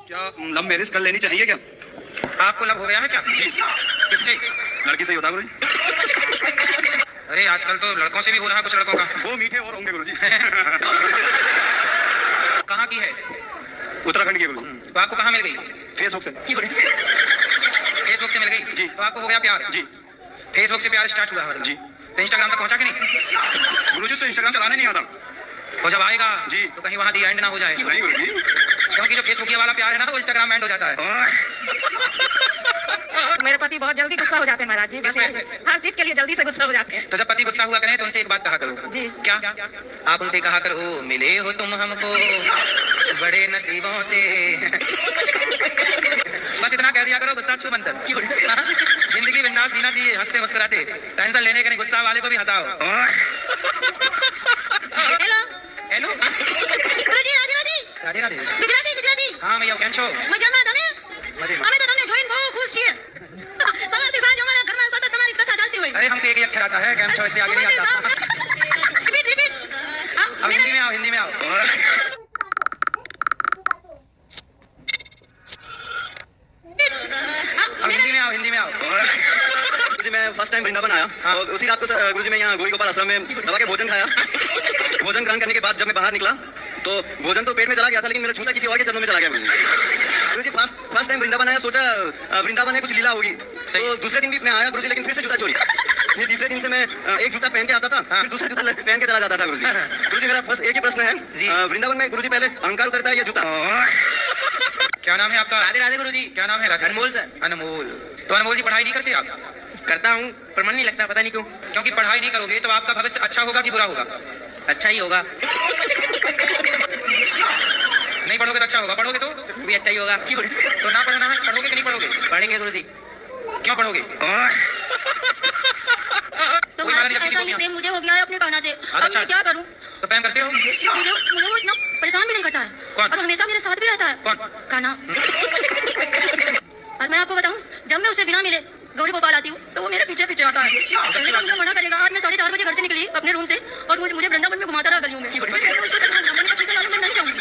क्या love marriage कर लेनी चाहिए क्या? आपको लव हो गया है क्या? जी। किससे? लड़की से ही होता गुरुजी। अरे आजकल तो लड़कों से भी हो रहा है कुछ लड़कों का। वो मीठे और होंगे गुरुजी। कहाँ की है? उत्तराखंड की है गुरुजी। तो आपको कहाँ मिल गई? फेसबुक से। फेसबुक से मिल गई जी। तो आपको हो गया प्यार? जी फेसबुक से प्यार स्टार्ट हुआ है जी। तो इंस्टाग्राम तक पहुंचा कि नहीं? गुरुजी से इंस्टाग्राम चलाने नहीं आता। और जब आएगा जी। तो कहीं वहाँ दी एंड ना हो जाए, नहीं गुरुजी। क्योंकि जो फेसबुक वाला प्यार है ना वो इंस्टाग्राम एंड हो जाता है। मेरे पति बहुत जल्दी गुस्सा हो जाते हैं महाराज जी। किस पे? हर चीज के लिए जल्दी से गुस्सा हो जाते हैं। तो जब पति गुस्सा हुआ करें तो उनसे एक बात कहा करो। जी। क्या? आप उनसे कहा करो, मिले हो तुम हमको बड़े नसीबों से। बस इतना कह दिया करो, गुस्सा छू मंतर। जिंदगी बिंदास जीना चाहिए, हंसते मुस्कुराते। टेंशन लेने के नहीं, गुस्सा वाले को भी हंसाओ। हेलो हेलो गुरुजी, राधे राधे। राधे राधे। गुजराती गुजराती हाँ भैया, કેમ છો? મજામાં તમે? મજે में। અમે તો તમને જોઈને બહુ ખુશ છીએ। સવારથી સાંજ અમારા ઘરમાં સતત તમારી કથા ચાલતી હોય। अरे हमको एक ही अक्षर आता है, કેમ છો इससे आगे नहीं आता। Repeat repeat. अब हिंदी में आओ, हिंदी में आओ। अब हिंदी में आओ, हिंदी में आओ। गुरुजी मैं फर्स्ट टाइम वृंदावन आया हाँ। और उसी रात को गुरुजी मैं यहाँ गौरी गोपाल आश्रम में दबा के भोजन खाया। भोजन ग्रहण करने के बाद जब मैं बाहर निकला तो भोजन तो पेट में चला गया था, लेकिन मेरा जूता किसी और के चरणों में चला गया। गुरुजी फर्स्ट टाइम वृंदावन आया, सोचा वृंदावन में कुछ लीला होगी। तो दूसरे दिन भी मैं आया गुरुजी, लेकिन फिर से जूता चोरी। ये तीसरे दिन से मैं एक जूता पहन के आता था, फिर दूसरा जूता पहन के चला जाता था गुरुजी। गुरुजी मेरा बस एक ही प्रश्न है, वृंदावन में गुरुजी पहले अहंकार करता है या जूता? क्या नाम है आपका? राधे राधे गुरुजी। क्या नाम है? राधे। अनमोल सर। अनमोल। तो अनमोल जी पढ़ाई नहीं करते आप? करता हूँ पर मन नहीं लगता, पता नहीं क्यों। क्योंकि पढ़ाई नहीं करोगे तो आपका भविष्य अच्छा होगा कि बुरा होगा? अच्छा ही होगा। नहीं पढ़ोगे तो अच्छा होगा, पढ़ोगे तो भी अच्छा ही होगा। तो ना पढ़ना है, पढ़ोगे कि नहीं पढ़ोगे? पढ़ेंगे गुरुजी। क्यों पढ़ोगे? तो कोई महाराज महाराज ऐसा ही प्रेम मुझे हो गया है अपने कान्हा से। अब अच्छा। मैं क्या करूं? तो प्रेम करते हो? मुझे वो इतना परेशान भी नहीं करता है कौन? और हमेशा मेरे साथ भी रहता है। कौन? कान्हा। और मैं आपको बताऊं, जब मैं उसे बिना मिले गौरी गोपाल आती हूँ तो वो मेरे पीछे पीछे आता है। पहले तो मुझे मना करेगा। आज मैं 4:30 बजे घर से निकली अपने रूम से और मुझे वृंदावन में घुमाता रहा गलियों में। मैंने उसको चलना था, मैंने कहा, ठीक है लालू, मैं नहीं जाऊंगी।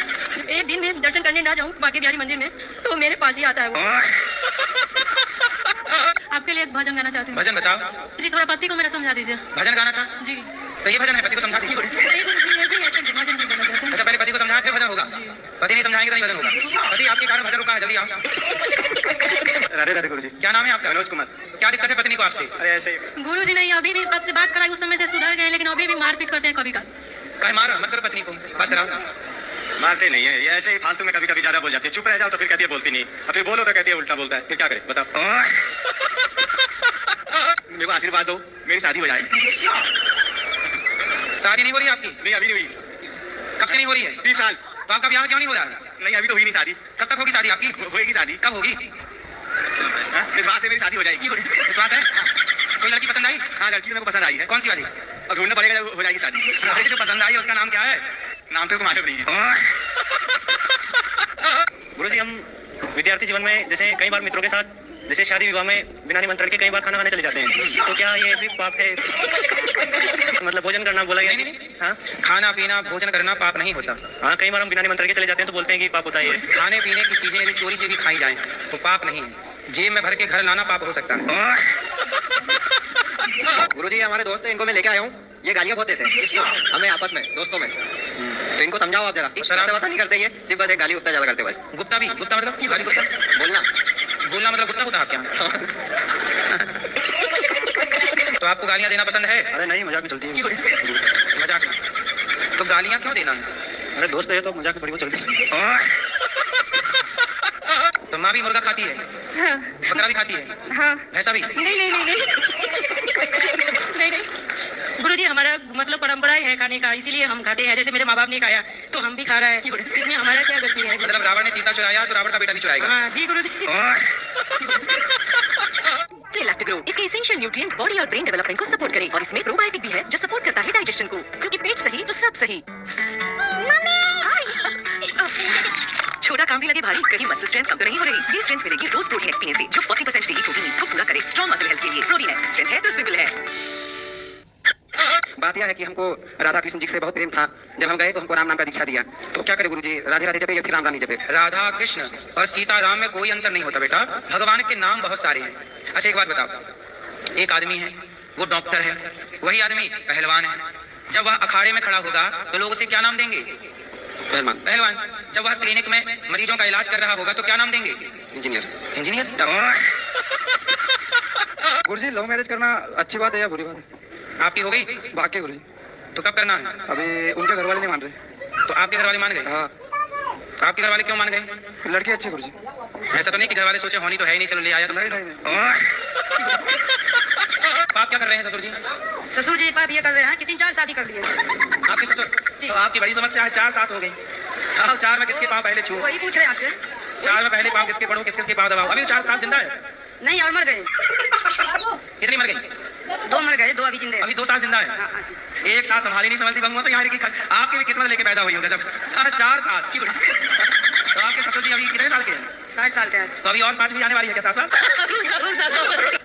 एक दिन में दर्शन करने ना जाऊं बाकी बिहारी मंदिर में तो मेरे पास ही आता है वो। आपके लिए एक भजन गाना चाहती हूँ। भजन बताओ। जी थोड़ा पति को मेरा समझा दीजिए। भजन गाना चाह? जी तो ये भजन है, पति को समझा दीजिए। ये भी है, भजन भी गाना चाहते हैं। अच्छा, पहले पति को समझाएं फिर भजन होगा। पति नहीं समझाएंगे तो नहीं भजन होगा। पति आपके कारण भजन रुका है, जल्दी आओ। राधे राधे गुरुजी। क्या नाम है आपका? मनोज कुमार। क्या दिक्कत है पत्नी को आपसे? अरे ऐसे ही गुरु जी नहीं, अभी भी आपसे बात कराई उस समय से सुधर गए, लेकिन अभी भी मारपीट करते हैं कभी कभी। कहीं मारो मत करो पत्नी को, बात कराओ। मारते नहीं है, ये ऐसे ही फालतू में कभी कभी ज्यादा बोल जाती है। चुप रह जाओ तो फिर कहती है बोलती नहीं, और फिर बोलो तो कहती है उल्टा बोलता है। फिर क्या करे बताओ? मेरे को आशीर्वाद दो, मेरी शादी हो जाए। शादी नहीं हो रही है आपकी? नहीं अभी नहीं हुई। कब से नहीं हो रही है? 30 साल। तो आपका ब्याह क्यों नहीं हो रहा है? नहीं अभी तो हुई नहीं शादी। कब तक होगी शादी आपकी? होएगी शादी। कब होगी? हाँ? विश्वास है मेरी शादी हो जाएगी। विश्वास है? कोई लड़की पसंद आई? हाँ लड़की तो मेरे को पसंद आई है। कौन सी वाली? और ढूंढना पड़ेगा जब हो जाएगी शादी। अरे जो पसंद आई है उसका नाम क्या है? नाम तो मालूम नहीं है। गुरुजी हम विद्यार्थी जीवन में जैसे कई बार मित्रों के साथ जैसे शादी विवाह में बिना निमंत्रण के कई बार खाना खाने चले जाते हैं, तो क्या ये भी पाप है? मतलब भोजन करना बोला गया नहीं। हाँ खाना पीना भोजन करना पाप नहीं होता। हाँ, कई बार हम बिना निमंत्रण के चले जाते हैं तो बोलते हैं कि पाप होता है ये। खाने पीने की चीजें यदि चोरी से भी खाई जाएं तो पाप नहीं है। जेब में भर के घर लाना पाप हो सकता है। गुरुजी हमारे दोस्त हैं, इनको मैं लेके आया हूँ। ये गालियाँ बहुत देते हैं इसको हमें आपस में दोस्तों में, तो इनको समझाओ आप जरा। शराब वैसा नहीं करते ये, सिर्फ बस एक गाली गुप्ता ज्यादा करते बस। गुप्ता भी? गुप्ता मतलब गाली गुप्ता? बोलना बोलना मतलब गुप्ता होता है क्या? तो आपको गालियाँ देना पसंद है? अरे नहीं, मजाक में चलती है। मजाक में? तो गालियाँ क्यों देना है? अरे दोस्त है तो मजाक में थोड़ी बहुत चलती है। तो माँ भी मुर्गा खाती है, हाँ बकरा भी खाती है, हाँ। भैंसा भी? नहीं नहीं नहीं नहीं नहीं गुरुजी हमारा मतलब परंपरा है खाने का, इसीलिए हम खाते हैं। जैसे मेरे माँ बाप ने खाया तो हम भी खा रहे हैं, इसमें हमारा क्या गलती है? मतलब रावण ने सीता चुराया तो रावण का बेटा भी चुराएगा। हाँ जी गुरुजी। लैक्टोग्रो इसके एसेंशियल न्यूट्रिएंट्स बॉडी और ब्रेन डेवलपमेंट को सपोर्ट करें और इसमें प्रोबायोटिक भी है जो सपोर्ट करता है डाइजेशन को, क्योंकि पेट सही तो सब सही। छोटा काम भी लगे भारी, कहीं मसल स्ट्रेंथ कम तो नहीं हो रही? ये स्ट्रेंथ मिलेगी रोज प्रोटीन एक्सपीरियंस से जो 40% डेली प्रोटीन नीड्स को पूरा करे। स्ट्रॉन्ग मसल हेल्थ के लिए प्रोटीन एक्स स्ट्रेंथ है तो सिंपल है। बात यह है कि हमको राधा कृष्ण जी से बहुत प्रेम था। जब हम गए तो हमको राम नाम का दीक्षा दिया। तो क्या करे गुरुजी, राधे राधे जपे या फिर राम राम जपे? राधा कृष्ण और सीता राम में कोई अंतर नहीं होता बेटा, भगवान के नाम बहुत सारे हैं। अच्छा एक बात बताओ, एक आदमी है वो डॉक्टर है, वही आदमी पहलवान है। जब वह अखाड़े में खड़ा होगा तो लोग उसे क्या नाम देंगे? पहलवान। पहलवान। जब वह क्लिनिक में मरीजों का इलाज कर रहा होगा तो क्या नाम देंगे? इंजीनियर। इंजीनियर। गुरुजी लव मैरिज करना अच्छी बात है या बुरी बात है? आपकी हो गई? वाकई गुरुजी, तो कब करना है? अभी उनके घर वाले नहीं मान रहे। तो आपके घर वाले मान गए? हाँ, आपके घर वाले क्यों मान गए? लड़की अच्छी गुरुजी। ऐसा तो नहीं कि घर वाले सोचे होनी तो है ही नहीं, चलो ले आया। नहीं नहीं नहीं। आप क्या कर रहे हैं ससुर जी? ससुर जी पाप ये कर रहे हैं कि 3-4 शादी कर लिए। आपके ससुर? तो आपकी बड़ी समस्या है, 4 सास हो गई। हाँ, 4 में किसके पाँव पहले छू? वही पूछ रहे हैं आपसे। 4 में पहले पाँव किसके पढ़ो, किसके पाँव दबाओ? अभी 4 सास जिंदा है? नहीं, और मर गए। कितनी मर गई? 2 मर गए, 2 अभी जिंदे हैं। अभी 2 सास जिंदा है। हाँ, हाँ जी। एक सास संभाली नहीं संभलती बंगुओं से, यहाँ की आपकी भी किस्मत लेके पैदा हुई होगा जब 4 सास। तो आपके ससुर जी अभी कितने साल के हैं? 60 साल का है। तो अभी और 5 भी आने वाली है क्या सास?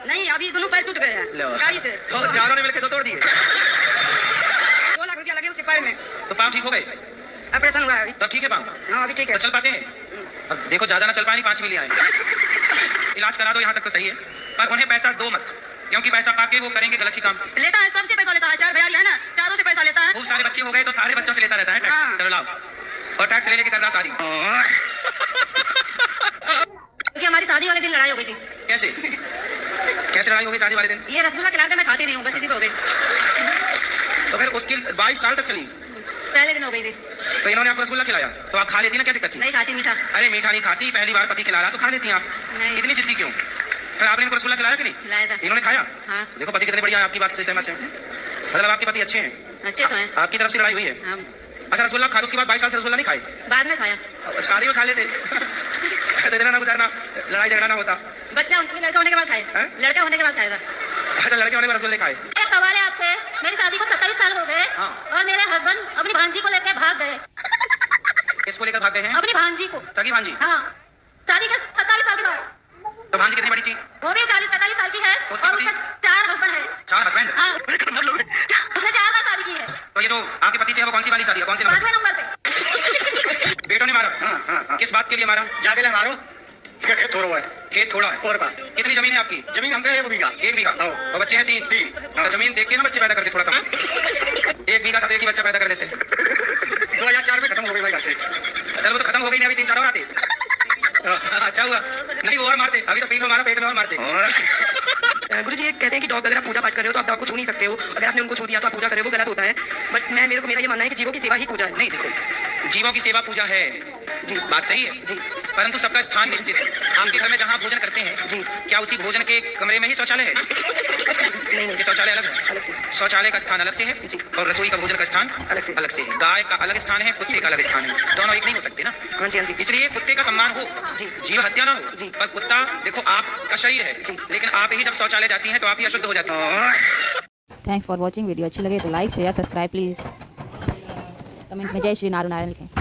नहीं, अभी दोनों पैर टूट गए हैं गाड़ी से। तो चारों ने मिलकर 2 तोड़ दिए। 2 लाख रुपया लगे उसके पैर में। तो पाँव ठीक हो गए? ऑपरेशन हुआ है अभी। तब ठीक है पाँव? हाँ अभी ठीक तो है। चल पाते हैं? अब देखो ज्यादा ना चल पाए, 5 भी ले आए। इलाज करा दो, यहाँ तक तो सही है, पर उन्हें पैसा दो मत, क्योंकि पैसा पाके वो करेंगे गलत ही काम। लेता है, सबसे पैसा लेता है। 4 भैया है ना, चारों से पैसा लेता है। खूब सारे बच्चे हो गए तो सारे बच्चों से लेता रहता है टैक्स। हाँ। चलो लाओ, और टैक्स ले लेके करना शादी। क्योंकि हमारी शादी वाले दिन लड़ाई हो गई थी। कैसे कैसे लड़ाई हो गई शादी वाले दिन? ये रसगुल्ला खिलाकर मैं खाती नहीं हूँ, बस इसी पे हो गई। तो फिर उसकी 22 साल तक चली, पहले दिन हो गई थी। तो इन्होंने आपको रसगुल्ला खिलाया तो आप खा लेती ना, क्या दिक्कत थी? नहीं खाती मीठा। अरे मीठा नहीं खाती, पहली बार पति खिला रहा तो खा लेती आप। नहीं। इतनी जिद्दी क्यों? फिर आपने इनको रसगुल्ला खिलाया कि नहीं? खिलाया था। इन्होंने खाया? हाँ। देखो पति कितने बढ़िया है, आपकी बात से सहमत है। मतलब आपके पति अच्छे हैं? अच्छे तो हैं। आपकी तरफ से लड़ाई हुई है? हाँ, अच्छा रसगुल्ला खा, उसके बाद 22 साल से रसगुल्ला नहीं खाए? बाद में खाया। शादी में खा लेते तो इतना ना गुजारना, लड़ाई झगड़ा ना होता। बच्चा लड़का होने के बाद खाए। हैं? लड़का होने के बाद खाया था। अच्छा लड़के होने में रसगुल्ले खाए? एक सवाल है आपसे। मेरी शादी को 27 साल हो गए हाँ। और मेरे हस्बैंड अपनी भांजी को लेकर भाग गए। किसको लेकर भाग गए हैं? अपनी भांजी को। सगी भांजी? हाँ, शादी के 27 साल के बाद। तो भांजी कितनी बड़ी थी? वो भी 40-45 साल की है उसके और पति? उसका 4 हस्बैंड है। 4 हस्बैंड? हाँ, उसने 4 बार शादी की है। तो ये जो आपके पति से है वो कौन सी वाली शादी है, कौन सी नंबर? 5वें नंबर पे। बेटों ने मारा? किस बात के लिए मारा? जाके ले मारो, खेत थोड़ा हुआ है। खेत थोड़ा है? और का कितनी जमीन है आपकी? जमीन हम पे 1 बीघा। 1 बीघा। और बच्चे हैं 3? तो जमीन देख के ना बच्चे पैदा करते थोड़ा कम। 1 बीघा था तो एक ही बच्चा पैदा कर लेते। 2004 में खत्म हो गई भाई घर से। चलो वो तो खत्म हो गई, नहीं अभी 3-4 और आते। अच्छा हुआ नहीं, वो और मारते, अभी तो पेट में मारा, पेट में और मारते। गुरुजी ये कहते हैं कि डॉग अगर आप पूजा पाठ कर रहे हो तो आप डॉग को छू नहीं सकते हो। अगर आपने उनको छू दिया तो आप पूजा कर रहे हो, वो गलत होता है। बट मेरा ये मानना है कि जीवों की सेवा ही पूजा है। नहीं देखो, जीवों की सेवा पूजा है जी, बात सही है जी, परंतु सबका स्थान निश्चित है। आपके घर में जहाँ भोजन करते हैं जी। क्या उसी भोजन के कमरे में ही शौचालय है? नहीं, कि शौचालय अलग है? अलग से। शौचालय का स्थान अलग से है जी। और रसोई का भोजन का स्थान अलग से। अलग से है। गाय का अलग स्थान है, कुत्ते का अलग स्थान है, दोनों एक नहीं हो सकते ना। हाँ जी, हाँ जी। इसलिए कुत्ते का सम्मान हो, जी। जीव हत्या ना हो। जी। पर कुत्ता देखो आपका शरीर है, जी। लेकिन आप ही जब शौचालय जाती हैं तो आप ही अशुद्ध हो जाती हैं। Thanks for watching. वीडियो अच्छी लगे तो like share subscribe please. Comment में जय श्री नारायण लिखें।